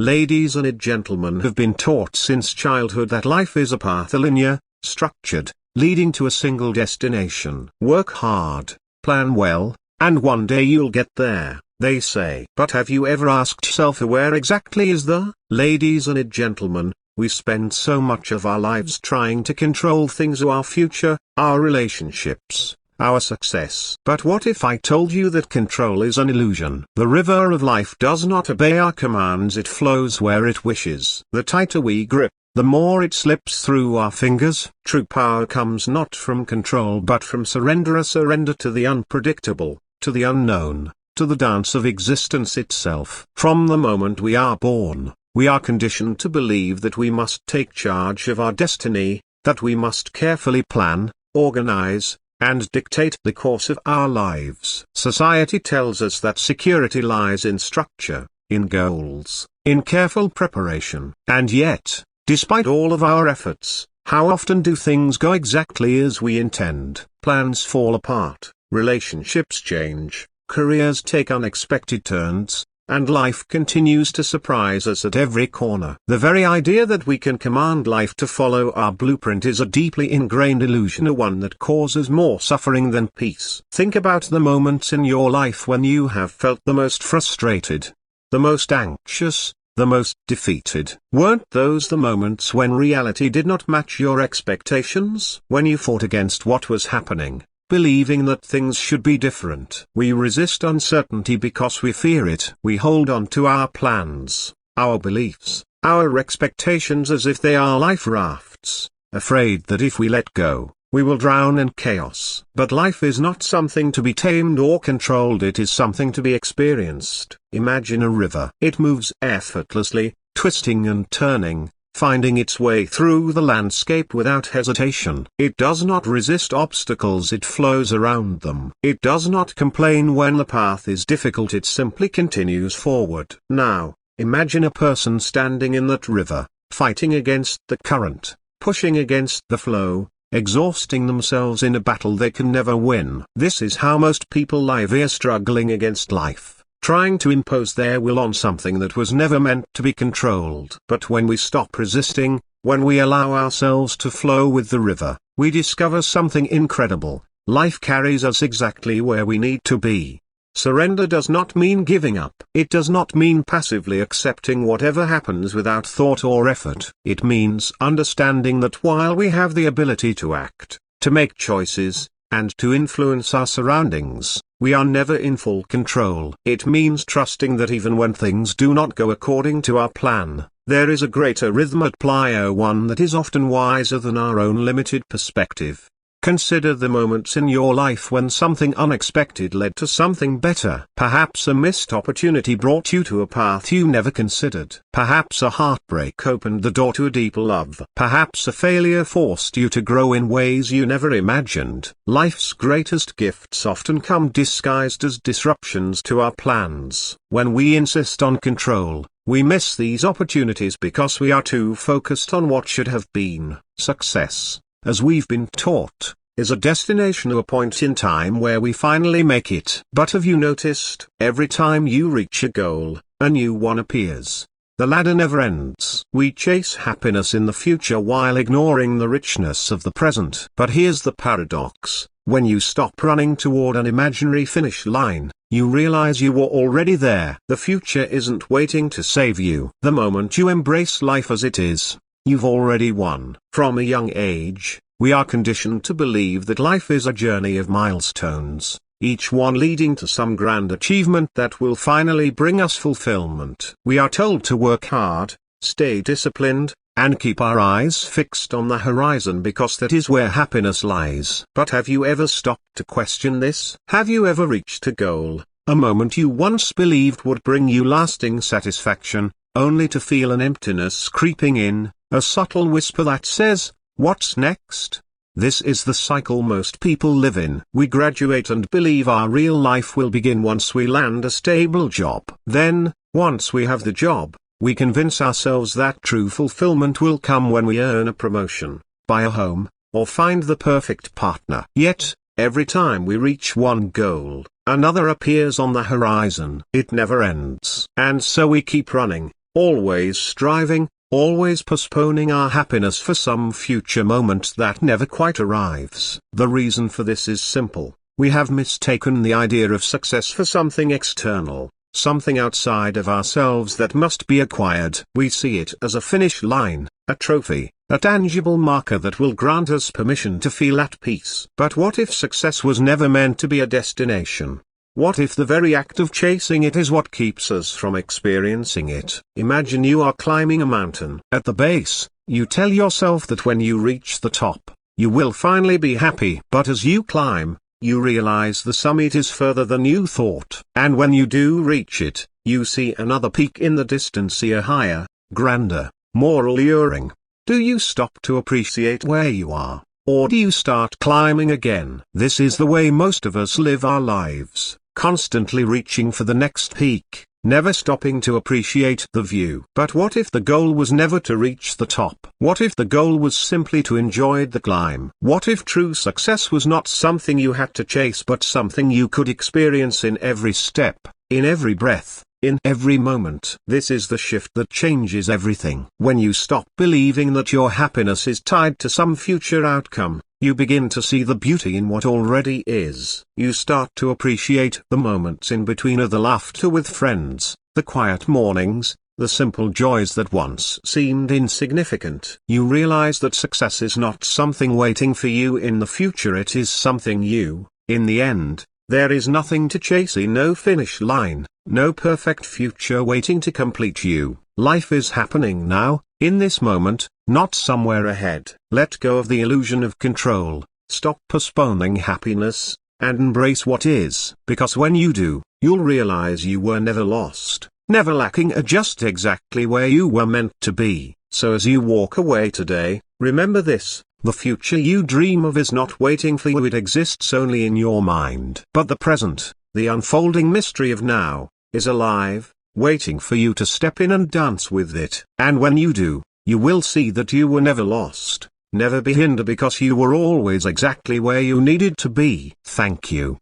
Ladies and gentlemen have been taught since childhood that life is a path, linear, structured, leading to a single destination. Work hard, plan well, and one day you'll get there, they say. But have you ever asked yourself where exactly is the? Ladies and gentlemen, we spend so much of our lives trying to control things, our future, our relationships, our success. But what if I told you that control is an illusion? The river of life does not obey our commands, it flows where it wishes. The tighter we grip, the more it slips through our fingers. True power comes not from control but from surrender, a surrender to the unpredictable, to the unknown, to the dance of existence itself. From the moment we are born, we are conditioned to believe that we must take charge of our destiny, that we must carefully plan, organize, and dictate the course of our lives. Society tells us that security lies in structure, in goals, in careful preparation. And yet, despite all of our efforts, how often do things go exactly as we intend? Plans fall apart, relationships change, careers take unexpected turns, and life continues to surprise us at every corner. The very idea that we can command life to follow our blueprint is a deeply ingrained illusion, one that causes more suffering than peace. Think about the moments in your life when you have felt the most frustrated, the most anxious, the most defeated. Weren't those the moments when reality did not match your expectations? When you fought against what was happening, believing that things should be different. We resist uncertainty because we fear it. We hold on to our plans, our beliefs, our expectations as if they are life rafts, afraid that if we let go, we will drown in chaos. But life is not something to be tamed or controlled, it is something to be experienced. Imagine a river. It moves effortlessly, twisting and turning, finding its way through the landscape without hesitation. It does not resist obstacles, it flows around them. It does not complain when the path is difficult, it simply continues forward. Now, imagine a person standing in that river, fighting against the current, pushing against the flow, exhausting themselves in a battle they can never win. This is how most people live here, struggling against life, trying to impose their will on something that was never meant to be controlled. But when we stop resisting, when we allow ourselves to flow with the river, we discover something incredible. Life carries us exactly where we need to be. Surrender does not mean giving up. It does not mean passively accepting whatever happens without thought or effort. It means understanding that while we have the ability to act, to make choices, and to influence our surroundings, we are never in full control. It means trusting that even when things do not go according to our plan, there is a greater rhythm at play, one that is often wiser than our own limited perspective. Consider the moments in your life when something unexpected led to something better. Perhaps a missed opportunity brought you to a path you never considered. Perhaps a heartbreak opened the door to a deeper love. Perhaps a failure forced you to grow in ways you never imagined. Life's greatest gifts often come disguised as disruptions to our plans. When we insist on control, we miss these opportunities because we are too focused on what should have been. Success, as we've been taught, is a destination or a point in time where we finally make it. But have you noticed, every time you reach a goal, a new one appears. The ladder never ends. We chase happiness in the future while ignoring the richness of the present. But here's the paradox: when you stop running toward an imaginary finish line, you realize you were already there. The future isn't waiting to save you. The moment you embrace life as it is, you've already won. From a young age, we are conditioned to believe that life is a journey of milestones, each one leading to some grand achievement that will finally bring us fulfillment. We are told to work hard, stay disciplined, and keep our eyes fixed on the horizon because that is where happiness lies. But have you ever stopped to question this? Have you ever reached a goal, a moment you once believed would bring you lasting satisfaction, only to feel an emptiness creeping in? A subtle whisper that says, "What's next?" This is the cycle most people live in. We graduate and believe our real life will begin once we land a stable job. Then, once we have the job, we convince ourselves that true fulfillment will come when we earn a promotion, buy a home, or find the perfect partner. Yet, every time we reach one goal, another appears on the horizon. It never ends. And so we keep running, always striving, always postponing our happiness for some future moment that never quite arrives. The reason for this is simple. We have mistaken the idea of success for something external, something outside of ourselves that must be acquired. We see it as a finish line, a trophy, a tangible marker that will grant us permission to feel at peace. But what if success was never meant to be a destination? What if the very act of chasing it is what keeps us from experiencing it? Imagine you are climbing a mountain. At the base, you tell yourself that when you reach the top, you will finally be happy. But as you climb, you realize the summit is further than you thought. And when you do reach it, you see another peak in the distance, a higher, grander, more alluring. Do you stop to appreciate where you are, or do you start climbing again? This is the way most of us live our lives, constantly reaching for the next peak, never stopping to appreciate the view. But what if the goal was never to reach the top? What if the goal was simply to enjoy the climb? What if true success was not something you had to chase but something you could experience in every step, in every breath, in every moment? This is the shift that changes everything. When you stop believing that your happiness is tied to some future outcome, you begin to see the beauty in what already is. You start to appreciate the moments in between, the laughter with friends, the quiet mornings, the simple joys that once seemed insignificant. You realize that success is not something waiting for you in the future, it is something you, in the end. There is nothing to chase, no finish line, no perfect future waiting to complete you. Life is happening now, in this moment, not somewhere ahead. Let go of the illusion of control, stop postponing happiness, and embrace what is. Because when you do, you'll realize you were never lost, never lacking, just exactly where you were meant to be. So as you walk away today, remember this: the future you dream of is not waiting for you, it exists only in your mind. But the present, the unfolding mystery of now, is alive, waiting for you to step in and dance with it. And when you do, you will see that you were never lost, never behind, because you were always exactly where you needed to be. Thank you.